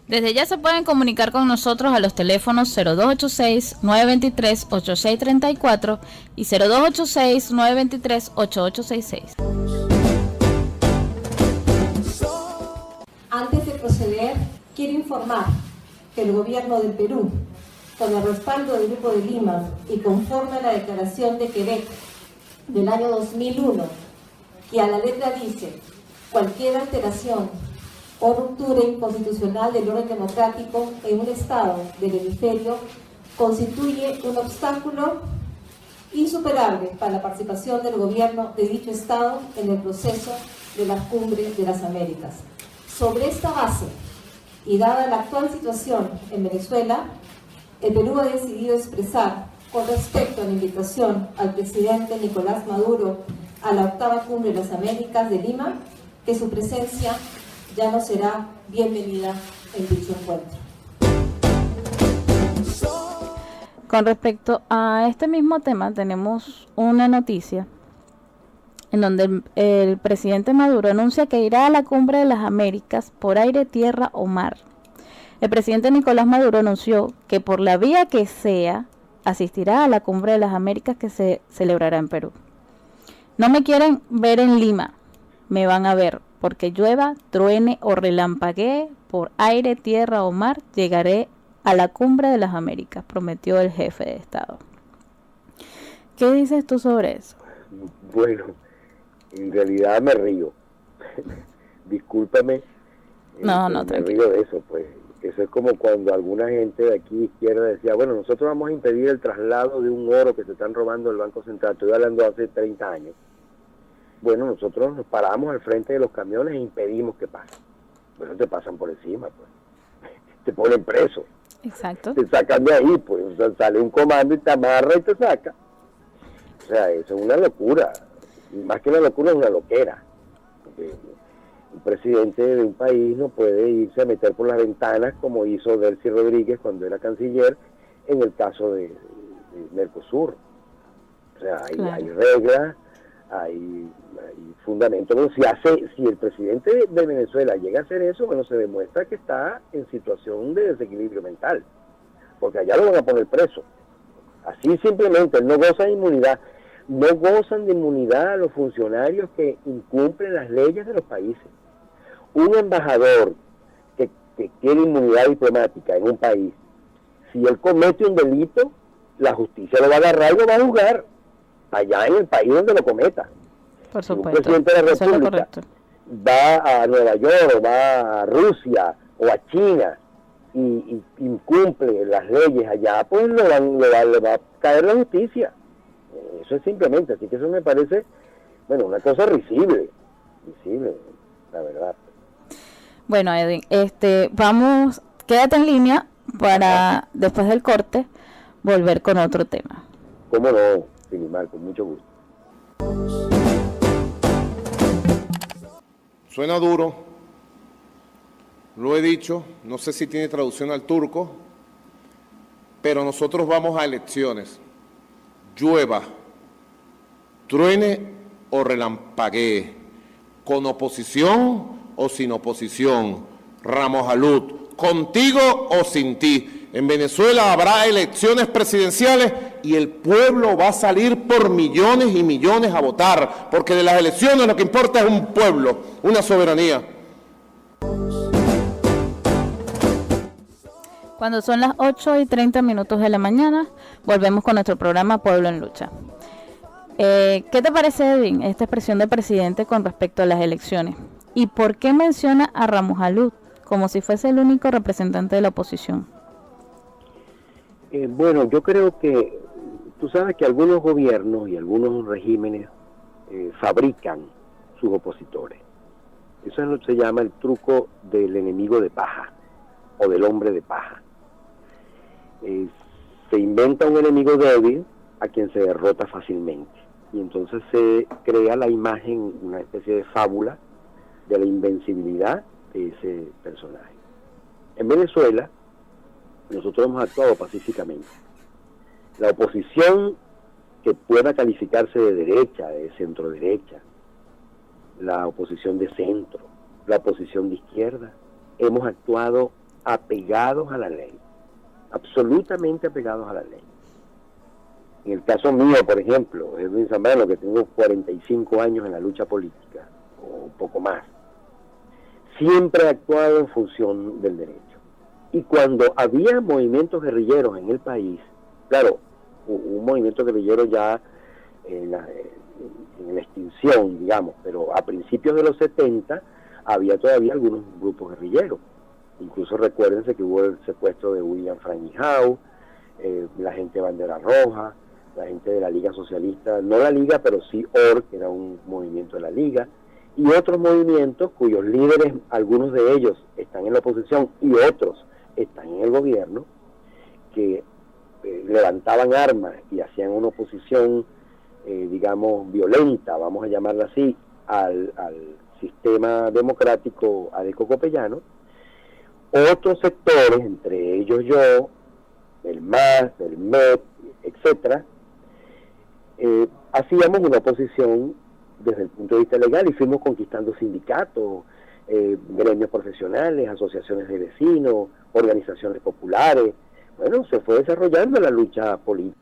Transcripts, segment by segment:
Desde ya se pueden comunicar con nosotros a los teléfonos 0286-923-8634 y 0286-923-8866. Antes de proceder, quiero informar que el Gobierno del Perú, con el respaldo del Grupo de Lima y conforme a la Declaración de Quebec del año 2001, que a la letra dice: cualquier alteración o ruptura inconstitucional del orden democrático en un Estado del hemisferio constituye un obstáculo insuperable para la participación del gobierno de dicho Estado en el proceso de la Cumbre de las Américas. Sobre esta base, y dada la actual situación en Venezuela, el Perú ha decidido expresar, con respecto a la invitación al presidente Nicolás Maduro a la octava Cumbre de las Américas de Lima, que su presencia ya no será bienvenida en dicho encuentro. Con respecto a este mismo tema, tenemos una noticia en donde el presidente Maduro anuncia que irá a la Cumbre de las Américas por aire, tierra o mar. El presidente Nicolás Maduro anunció que por la vía que sea, asistirá a la Cumbre de las Américas que se celebrará en Perú. No me quieren ver en Lima, me van a ver, porque llueva, truene o relampaguee, por aire, tierra o mar, llegaré a la Cumbre de las Américas, prometió el jefe de Estado. ¿Qué dices tú sobre eso? Bueno, en realidad me río. Discúlpame. No, me tranquilo. río de eso, pues. Eso es como cuando alguna gente de aquí izquierda decía, bueno, nosotros vamos a impedir el traslado de un oro que se están robando del Banco Central. Estoy hablando hace 30 años. Bueno, nosotros nos paramos al frente de los camiones e impedimos que pasen. Bueno, te pasan por encima, pues. Te ponen preso. Exacto. Te sacan de ahí, pues. O sea, sale un comando y te amarra y te saca. O sea, eso es una locura. Más que una locura, es una loquera. Porque un presidente de un país no puede irse a meter por las ventanas como hizo Delcy Rodríguez cuando era canciller en el caso de Mercosur. O sea, hay reglas, hay fundamentos. Bueno, si el presidente de Venezuela llega a hacer eso, bueno, se demuestra que está en situación de desequilibrio mental, porque allá lo van a poner preso. Así simplemente, él no goza de inmunidad. No gozan de inmunidad a los funcionarios que incumplen las leyes de los países. Un embajador que tiene inmunidad diplomática en un país, si él comete un delito, la justicia lo va a agarrar y lo va a juzgar allá en el país donde lo cometa. Por Si un supuesto, presidente de la eso es lo República correcto. va a Nueva York o va a Rusia o a China y incumple las leyes allá, pues le va a caer la justicia. Eso es simplemente, así que eso me parece, bueno, una cosa risible, la verdad. Bueno, Edwin, vamos, quédate en línea para después del corte volver con otro tema. ¿Cómo no, Sinimar? Con mucho gusto. Suena duro, lo he dicho, no sé si tiene traducción al turco, pero nosotros vamos a elecciones. Llueva, truene o relampaguee, con oposición o sin oposición, Ramos Alud, contigo o sin ti. En Venezuela habrá elecciones presidenciales y el pueblo va a salir por millones y millones a votar, porque de las elecciones lo que importa es un pueblo, una soberanía. Cuando son las 8:30 de la mañana, volvemos con nuestro programa Pueblo en Lucha. ¿Qué te parece, Edwin, esta expresión del presidente con respecto a las elecciones? ¿Y por qué menciona a Ramos Alud como si fuese el único representante de la oposición? Bueno, yo creo que tú sabes que algunos gobiernos y algunos regímenes fabrican sus opositores. Eso es lo que se llama el truco del enemigo de paja o del hombre de paja. Se inventa un enemigo débil a quien se derrota fácilmente y entonces se crea la imagen, una especie de fábula de la invencibilidad de ese personaje. En Venezuela nosotros hemos actuado pacíficamente. La oposición que pueda calificarse de derecha, de centro derecha, la oposición de centro, la oposición de izquierda, hemos actuado apegados a la ley, absolutamente apegados a la ley. En el caso mío, por ejemplo, Edwin Zambrano, que tengo 45 años en la lucha política, o un poco más, siempre he actuado en función del derecho. Y cuando había movimientos guerrilleros en el país, claro, un movimiento guerrillero ya en la extinción, digamos, pero a principios de los 70 había todavía algunos grupos guerrilleros. Incluso recuérdense que hubo el secuestro de William Frangijau, la gente de Bandera Roja, la gente de la Liga Socialista, no la Liga, pero sí OR, que era un movimiento de la Liga, y otros movimientos cuyos líderes, algunos de ellos están en la oposición y otros están en el gobierno, que levantaban armas y hacían una oposición, digamos, violenta, vamos a llamarla así, al sistema democrático adeco-copellano. Otros sectores, entre ellos yo, el MAS, el MEP, etcétera, hacíamos una oposición desde el punto de vista legal y fuimos conquistando sindicatos, gremios profesionales, asociaciones de vecinos, organizaciones populares. Bueno, se fue desarrollando la lucha política.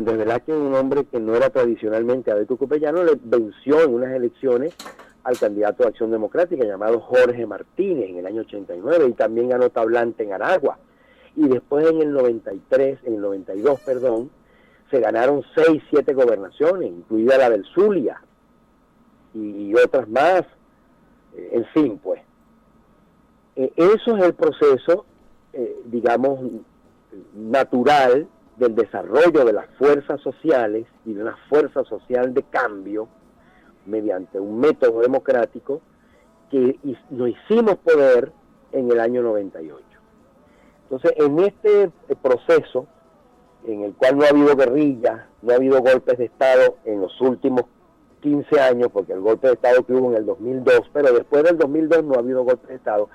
De verdad que un hombre que no era tradicionalmente adeco-copellano le venció en unas elecciones al candidato de Acción Democrática llamado Jorge Martínez en el año 89 y también ganó tablante en Aragua. Y después en el 92, se ganaron 6, 7 gobernaciones, incluida la del Zulia y otras más, en fin, pues. Eso es el proceso, digamos, natural del desarrollo de las fuerzas sociales y de una fuerza social de cambio mediante un método democrático que nos hicimos poder en el año 98. Entonces, en este proceso, en el cual no ha habido guerrilla, no ha habido golpes de Estado en los últimos 15 años, porque el golpe de Estado que hubo en el 2002, pero después del 2002 no ha habido golpe de Estado,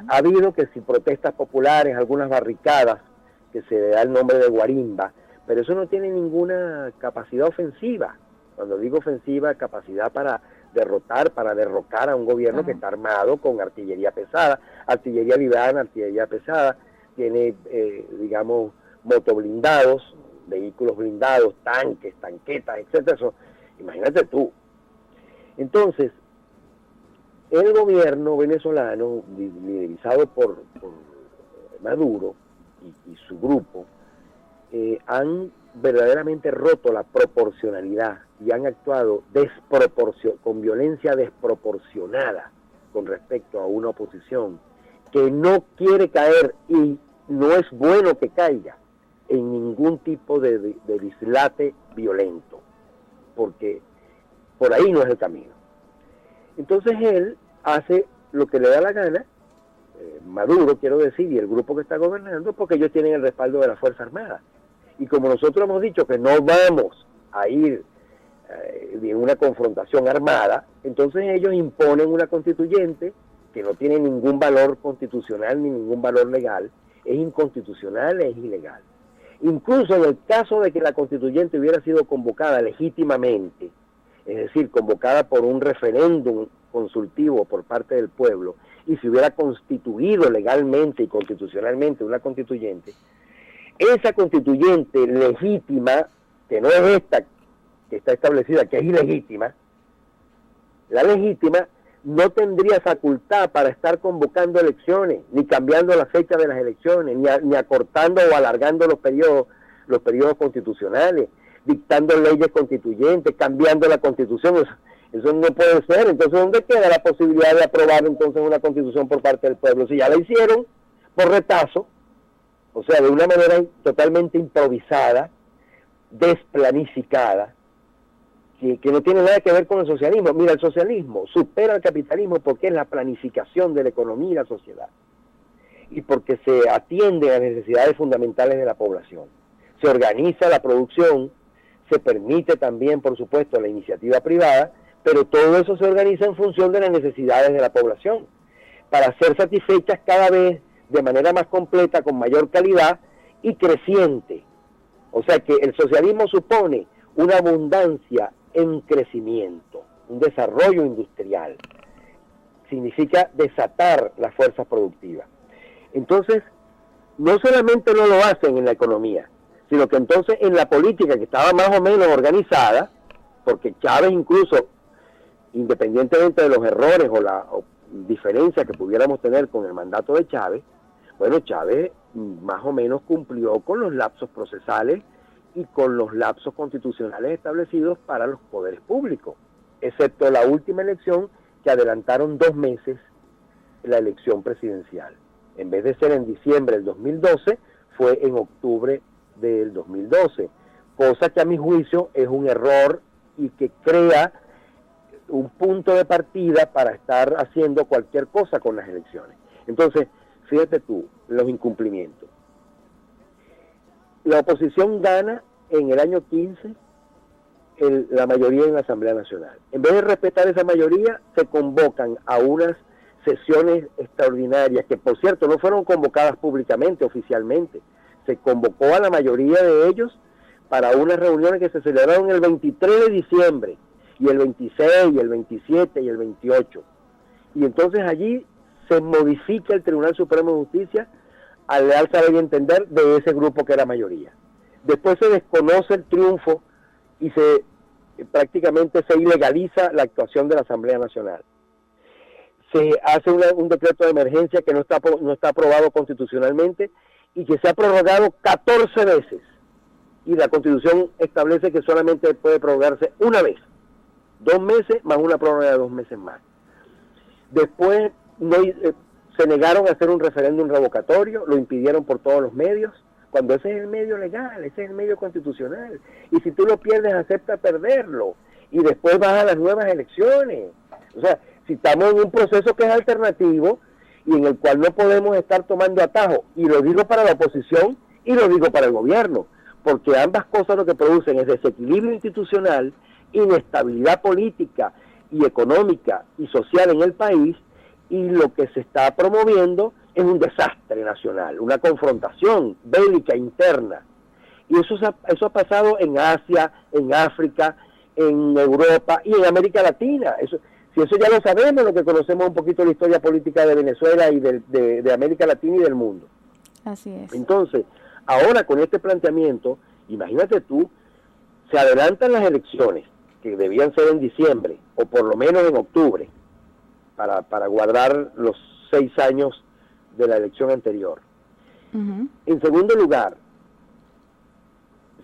ha habido que si protestas populares, algunas barricadas, que se le da el nombre de guarimba, pero eso no tiene ninguna capacidad ofensiva. Cuando digo ofensiva, capacidad para derrocar a un gobierno que está armado con artillería pesada, artillería liviana, artillería pesada, tiene, digamos, motoblindados, vehículos blindados, tanques, tanquetas, etcétera. Eso, imagínate tú. Entonces, el gobierno venezolano, liderizado por Maduro y su grupo, han verdaderamente roto la proporcionalidad y han actuado con violencia desproporcionada con respecto a una oposición que no quiere caer y no es bueno que caiga en ningún tipo de dislate violento, porque por ahí no es el camino. Entonces él hace lo que le da la gana, Maduro quiero decir, y el grupo que está gobernando, porque ellos tienen el respaldo de la Fuerza Armada. Y como nosotros hemos dicho que no vamos a ir en una confrontación armada, entonces ellos imponen una constituyente que no tiene ningún valor constitucional ni ningún valor legal, es inconstitucional, es ilegal. Incluso en el caso de que la constituyente hubiera sido convocada legítimamente, es decir, convocada por un referéndum consultivo por parte del pueblo, y se hubiera constituido legalmente y constitucionalmente una constituyente, esa constituyente legítima, que no es esta que está establecida, que es ilegítima, la legítima no tendría facultad para estar convocando elecciones, ni cambiando la fecha de las elecciones, ni acortando o alargando los periodos constitucionales, dictando leyes constituyentes, cambiando la constitución. Eso no puede ser. Entonces, ¿dónde queda la posibilidad de aprobar entonces una constitución por parte del pueblo? Si ya la hicieron por retazo, o sea, de una manera totalmente improvisada, desplanificada, que no tiene nada que ver con el socialismo. Mira, el socialismo supera al capitalismo porque es la planificación de la economía y la sociedad, y porque se atiende a las necesidades fundamentales de la población. Se organiza la producción, se permite también, por supuesto, la iniciativa privada, pero todo eso se organiza en función de las necesidades de la población, para ser satisfechas cada vez de manera más completa, con mayor calidad y creciente. O sea que el socialismo supone una abundancia en crecimiento, un desarrollo industrial. Significa desatar las fuerzas productivas. Entonces, no solamente no lo hacen en la economía, sino que entonces en la política, que estaba más o menos organizada, porque Chávez incluso, independientemente de los errores o la diferencia que pudiéramos tener con el mandato de Chávez, bueno, Chávez más o menos cumplió con los lapsos procesales y con los lapsos constitucionales establecidos para los poderes públicos, excepto la última elección, que adelantaron 2 meses la elección presidencial. En vez de ser en diciembre del 2012, fue en octubre del 2012, cosa que a mi juicio es un error y que crea un punto de partida para estar haciendo cualquier cosa con las elecciones. Entonces, fíjate tú, los incumplimientos. La oposición gana en el año 15 la mayoría en la Asamblea Nacional. En vez de respetar esa mayoría, se convocan a unas sesiones extraordinarias, que por cierto no fueron convocadas públicamente, oficialmente. Se convocó a la mayoría de ellos para unas reuniones que se celebraron el 23 de diciembre, y el 26, y el 27, y el 28. Y entonces allí se modifica el Tribunal Supremo de Justicia al leal saber y entender de ese grupo que era mayoría. Después se desconoce el triunfo y prácticamente se ilegaliza la actuación de la Asamblea Nacional. Se hace un decreto de emergencia que no está aprobado constitucionalmente y que se ha prorrogado 14 veces. Y la Constitución establece que solamente puede prorrogarse una vez, 2 meses más una prórroga de 2 meses más. Después se negaron a hacer un referéndum revocatorio, lo impidieron por todos los medios, cuando ese es el medio legal, ese es el medio constitucional. Y si tú lo pierdes, acepta perderlo. Y después vas a las nuevas elecciones. O sea, si estamos en un proceso que es alternativo y en el cual no podemos estar tomando atajo, y lo digo para la oposición y lo digo para el gobierno, porque ambas cosas lo que producen es desequilibrio institucional, inestabilidad política y económica y social en el país, y lo que se está promoviendo es un desastre nacional, una confrontación bélica interna. Y eso ha pasado en Asia, en África, en Europa y en América Latina. Si eso ya lo sabemos, lo que conocemos un poquito la historia política de Venezuela y de América Latina y del mundo. Así es. Entonces, ahora con este planteamiento, imagínate tú, se adelantan las elecciones, que debían ser en diciembre, o por lo menos en octubre, para guardar los 6 años de la elección anterior. Uh-huh. En segundo lugar,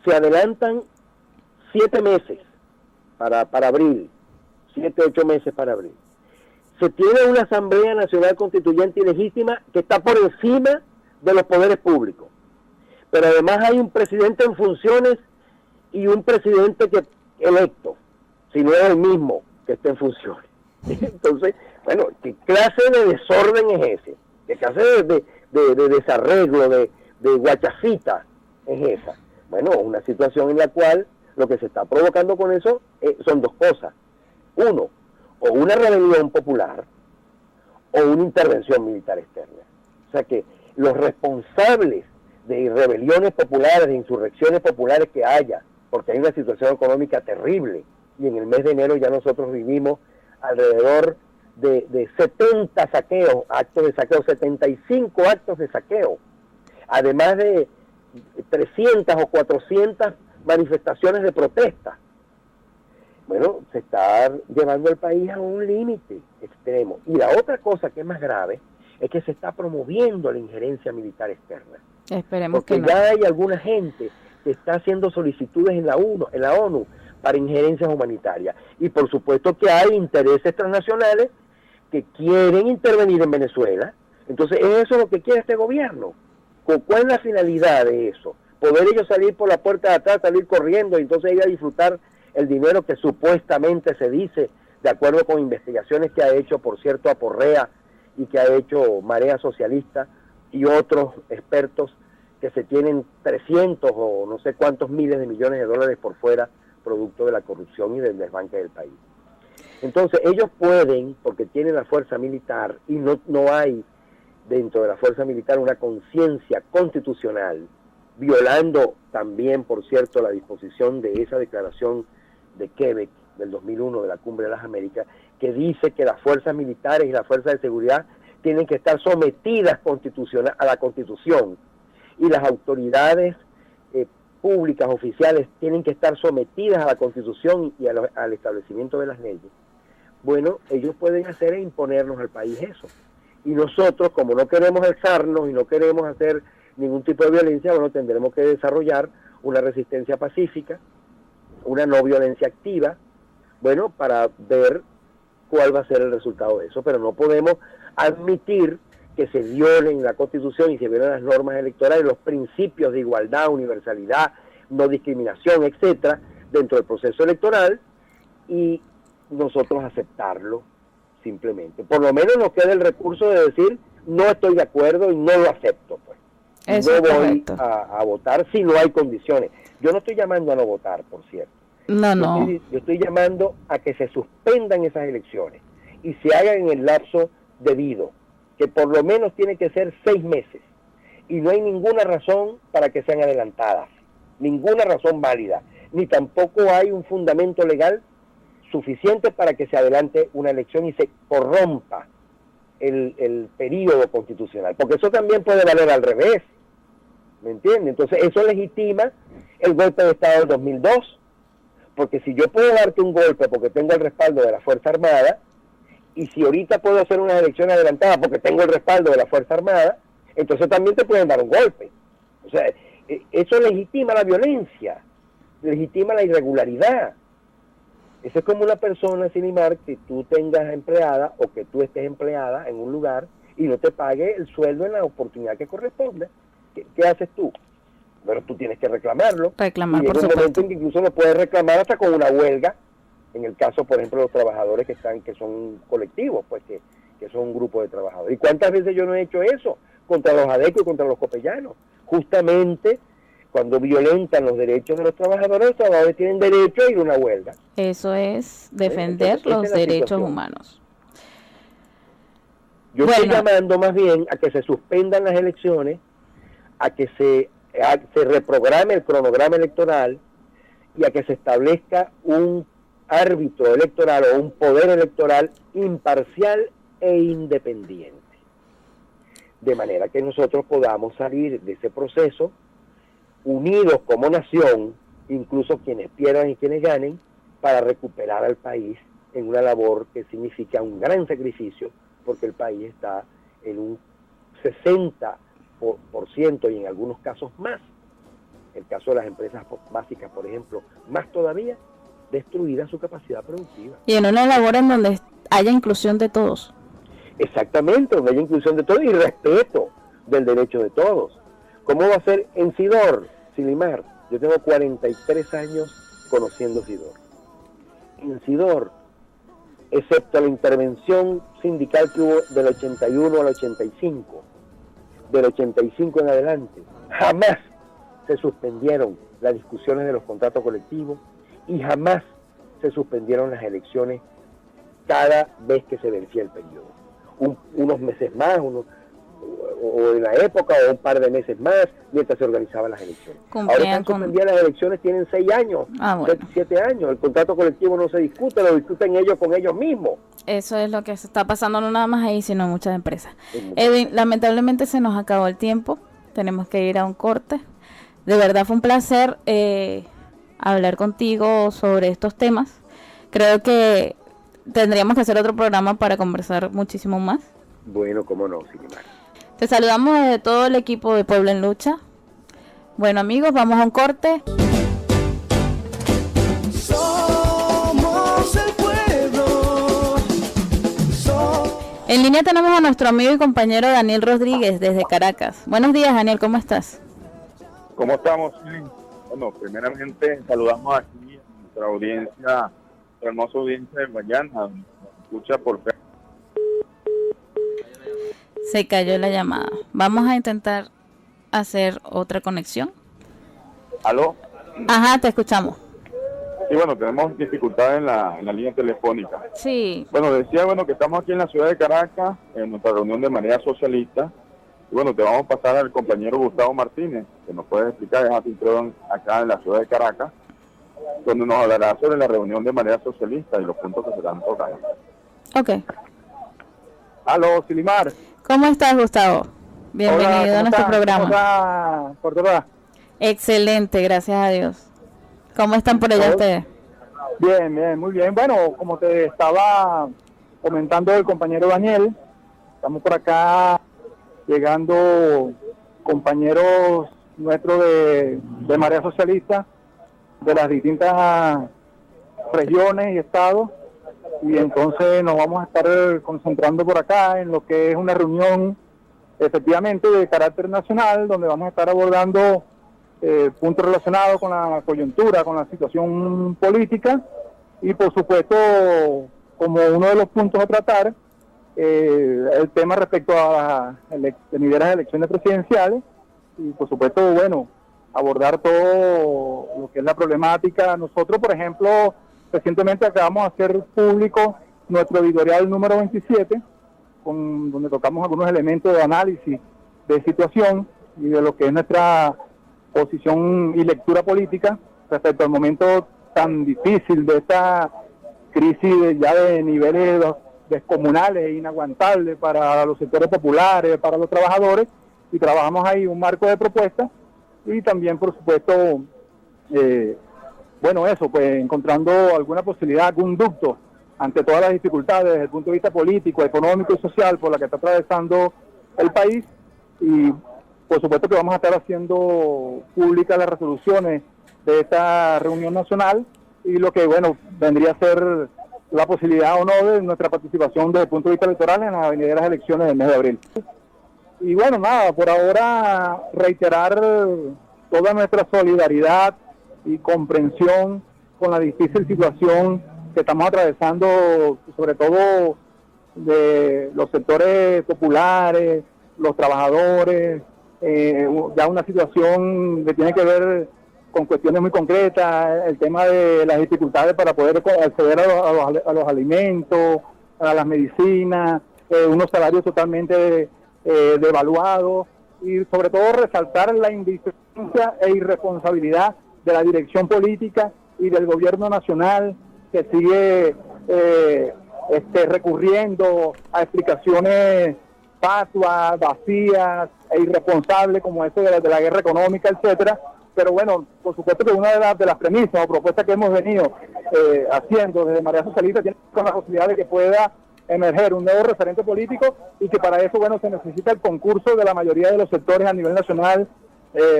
se adelantan 7 meses para abril, 7, 8 meses para abril. Se tiene una Asamblea Nacional Constituyente y legítima que está por encima de los poderes públicos. Pero además hay un presidente en funciones y un presidente electo, si no es el mismo que esté en funciones. Entonces, bueno, ¿qué clase de desorden es ese? ¿Qué clase de desarreglo, de guachafita es esa? Bueno, una situación en la cual lo que se está provocando con eso son 2 cosas. Uno, o una rebelión popular o una intervención militar externa. O sea que los responsables de rebeliones populares, de insurrecciones populares que haya, porque hay una situación económica terrible, y en el mes de enero ya nosotros vivimos alrededor de 70 saqueos, actos de saqueo, 75 actos de saqueo, además de 300 o 400 manifestaciones de protesta. Bueno, se está llevando el país a un límite extremo. Y la otra cosa que es más grave es que se está promoviendo la injerencia militar externa. Esperemos porque que no. Ya hay alguna gente que está haciendo solicitudes en la ONU para injerencias humanitarias. Y por supuesto que hay intereses transnacionales que quieren intervenir en Venezuela. Entonces, ¿es eso lo que quiere este gobierno? ¿Cuál es la finalidad de eso? Poder ellos salir por la puerta de atrás, salir corriendo y entonces ir a disfrutar el dinero que supuestamente se dice, de acuerdo con investigaciones que ha hecho, por cierto, Aporrea y que ha hecho Marea Socialista y otros expertos, que se tienen 300 o no sé cuántos miles de millones de dólares por fuera, producto de la corrupción y del desbanque del país. Entonces ellos pueden, porque tienen la fuerza militar, y no hay dentro de la fuerza militar una conciencia constitucional, violando también, por cierto, la disposición de esa declaración de Quebec del 2001 de la Cumbre de las Américas, que dice que las fuerzas militares y las fuerzas de seguridad tienen que estar sometidas a la Constitución, y las autoridades públicas, oficiales, tienen que estar sometidas a la Constitución y al establecimiento de las leyes. Bueno, ellos pueden hacer e imponernos al país eso. Y nosotros, como no queremos alzarnos y no queremos hacer ningún tipo de violencia, bueno, tendremos que desarrollar una resistencia pacífica, una no violencia activa, bueno, para ver cuál va a ser el resultado de eso. Pero no podemos admitir que se violen la Constitución y se violen las normas electorales, los principios de igualdad, universalidad, no discriminación, etcétera, dentro del proceso electoral, y nosotros aceptarlo simplemente. Por lo menos nos queda el recurso de decir, no estoy de acuerdo y no lo acepto, pues. Eso no es voy correcto. a votar si no hay condiciones. Yo no estoy llamando a no votar, por cierto. No. Yo estoy llamando a que se suspendan esas elecciones y se hagan en el lapso debido, que por lo menos tiene que ser 6 meses, y no hay ninguna razón para que sean adelantadas, ninguna razón válida, ni tampoco hay un fundamento legal suficiente para que se adelante una elección y se corrompa el período constitucional, porque eso también puede valer al revés, ¿me entiende? Entonces eso legitima el golpe de Estado del 2002, porque si yo puedo darte un golpe porque tengo el respaldo de la Fuerza Armada, y si ahorita puedo hacer una elección adelantada porque tengo el respaldo de la Fuerza Armada, entonces también te pueden dar un golpe. O sea, eso legitima la violencia, legitima la irregularidad. Eso es como una persona, Silimar, que tú tengas empleada o que tú estés empleada en un lugar y no te pague el sueldo en la oportunidad que corresponde. ¿Qué haces tú? Pero tú tienes que reclamarlo. Reclamar, y por llega un supuesto. momento en que incluso lo puedes reclamar hasta con una huelga, en el caso, por ejemplo, de los trabajadores que son colectivos, pues que son un grupo de trabajadores. ¿Y cuántas veces yo no he hecho eso? Contra los adecos y contra los copellanos. Justamente cuando violentan los derechos de los trabajadores tienen derecho a ir a una huelga. Eso es defender Entonces, esa los es la derechos situación. humanos. Yo estoy llamando más bien a que se suspendan las elecciones, a que se reprograme el cronograma electoral y a que se establezca un árbitro electoral o un poder electoral imparcial e independiente. De manera que nosotros podamos salir de ese proceso unidos como nación, incluso quienes pierdan y quienes ganen, para recuperar al país en una labor que significa un gran sacrificio, porque el país está en un 60% y en algunos casos más, el caso de las empresas básicas, por ejemplo, más todavía, destruida su capacidad productiva. Y en una labor en donde haya inclusión de todos. Exactamente, donde haya inclusión de todos y respeto del derecho de todos. ¿Cómo va a ser en Sidor, Silimar? Yo tengo 43 años conociendo Sidor. En Sidor, excepto la intervención sindical que hubo del 81 al 85, del 85 en adelante, jamás se suspendieron las discusiones de los contratos colectivos y jamás se suspendieron las elecciones cada vez que se vencía el periodo. Unos meses más, o en la época, o un par de meses más, mientras se organizaban las elecciones. Ahora están suspendidas las elecciones, tienen 6 años, 7 años. El contrato colectivo no se discute, lo discuten ellos con ellos mismos. Eso es lo que se está pasando, no nada más ahí, sino en muchas empresas. Edwin, lamentablemente se nos acabó el tiempo, tenemos que ir a un corte. De verdad fue un placer hablar contigo sobre estos temas. Creo que tendríamos que hacer otro programa para conversar muchísimo más. Bueno, cómo no, Silimar. Te saludamos desde todo el equipo de Pueblo en Lucha. Bueno, amigos, vamos a un corte. Somos el pueblo. En línea tenemos a nuestro amigo y compañero Daniel Rodríguez desde Caracas. Buenos días, Daniel, ¿cómo estás? ¿Cómo estamos? Bueno, primeramente saludamos aquí a nuestra audiencia, nuestra hermosa audiencia de Guayana, escucha por Facebook. Se cayó la llamada. Vamos a intentar hacer otra conexión. ¿Aló? Ajá, te escuchamos. Sí, bueno, tenemos dificultades en la línea telefónica. Sí. Bueno, decía, que estamos aquí en la ciudad de Caracas, en nuestra reunión de manera socialista. Y bueno, te vamos a pasar al compañero Gustavo Martínez, que nos puede explicar, es anfitrión acá en la ciudad de Caracas, donde nos hablará sobre la reunión de manera socialista y los puntos que se están tocando. Ok. Aló, Silimar. ¿Cómo estás, Gustavo? Bienvenido a nuestro programa. Hola, Córdoba. Excelente, gracias a Dios. ¿Cómo están por allá ustedes? Bien, bien, muy bien. Bueno, como te estaba comentando el compañero Daniel, estamos por acá llegando compañeros nuestros de Marea Socialista, de las distintas regiones y estados, y entonces nos vamos a estar concentrando por acá en lo que es una reunión efectivamente de carácter nacional, donde vamos a estar abordando puntos relacionados con la coyuntura, con la situación política, y por supuesto, como uno de los puntos a tratar, el tema respecto a las elecciones presidenciales, y por supuesto, bueno, abordar todo lo que es la problemática. Nosotros, por ejemplo, recientemente acabamos de hacer público nuestro editorial número 27, donde tocamos algunos elementos de análisis de situación y de lo que es nuestra posición y lectura política respecto al momento tan difícil de esta crisis ya de niveles descomunales e inaguantables para los sectores populares, para los trabajadores, y trabajamos ahí un marco de propuestas y también, por supuesto, bueno, eso, pues encontrando alguna posibilidad, algún ducto ante todas las dificultades desde el punto de vista político, económico y social por la que está atravesando el país. Y por supuesto que vamos a estar haciendo públicas las resoluciones de esta reunión nacional y lo que, bueno, vendría a ser la posibilidad o no de nuestra participación desde el punto de vista electoral en las venideras elecciones del mes de abril. Y bueno, nada, por ahora reiterar toda nuestra solidaridad y comprensión con la difícil situación que estamos atravesando, sobre todo de los sectores populares, los trabajadores, ya una situación que tiene que ver con cuestiones muy concretas, el tema de las dificultades para poder acceder a los alimentos, a las medicinas, unos salarios totalmente devaluados, y sobre todo resaltar la indifferencia e irresponsabilidad de la dirección política y del gobierno nacional, que sigue recurriendo a explicaciones fatuas, vacías e irresponsables como eso de la guerra económica, etcétera. Pero bueno, por supuesto que una de las premisas o propuestas que hemos venido haciendo desde Marea Socialista tiene que ver con la posibilidad de que pueda emerger un nuevo referente político, y que para eso, bueno, se necesita el concurso de la mayoría de los sectores a nivel nacional.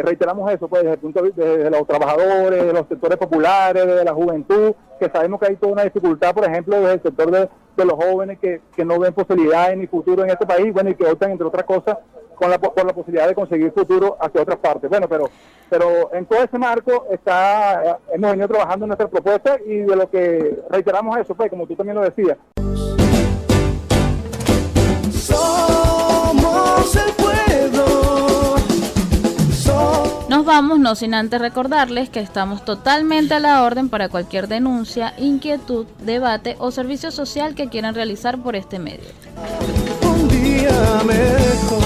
Reiteramos eso, pues, desde el punto de vista de los trabajadores, de los sectores populares, de la juventud, que sabemos que hay toda una dificultad, por ejemplo, desde el sector de los jóvenes que no ven posibilidades ni futuro en este país, bueno, y que optan, entre otras cosas, por la posibilidad de conseguir futuro hacia otras partes. Bueno, pero en todo ese marco hemos venido trabajando en nuestra propuesta, y de lo que reiteramos eso, pues, como tú también lo decías. Somos el pueblo. Nos vamos, no sin antes recordarles que estamos totalmente a la orden para cualquier denuncia, inquietud, debate o servicio social que quieran realizar por este medio. Un día mejor.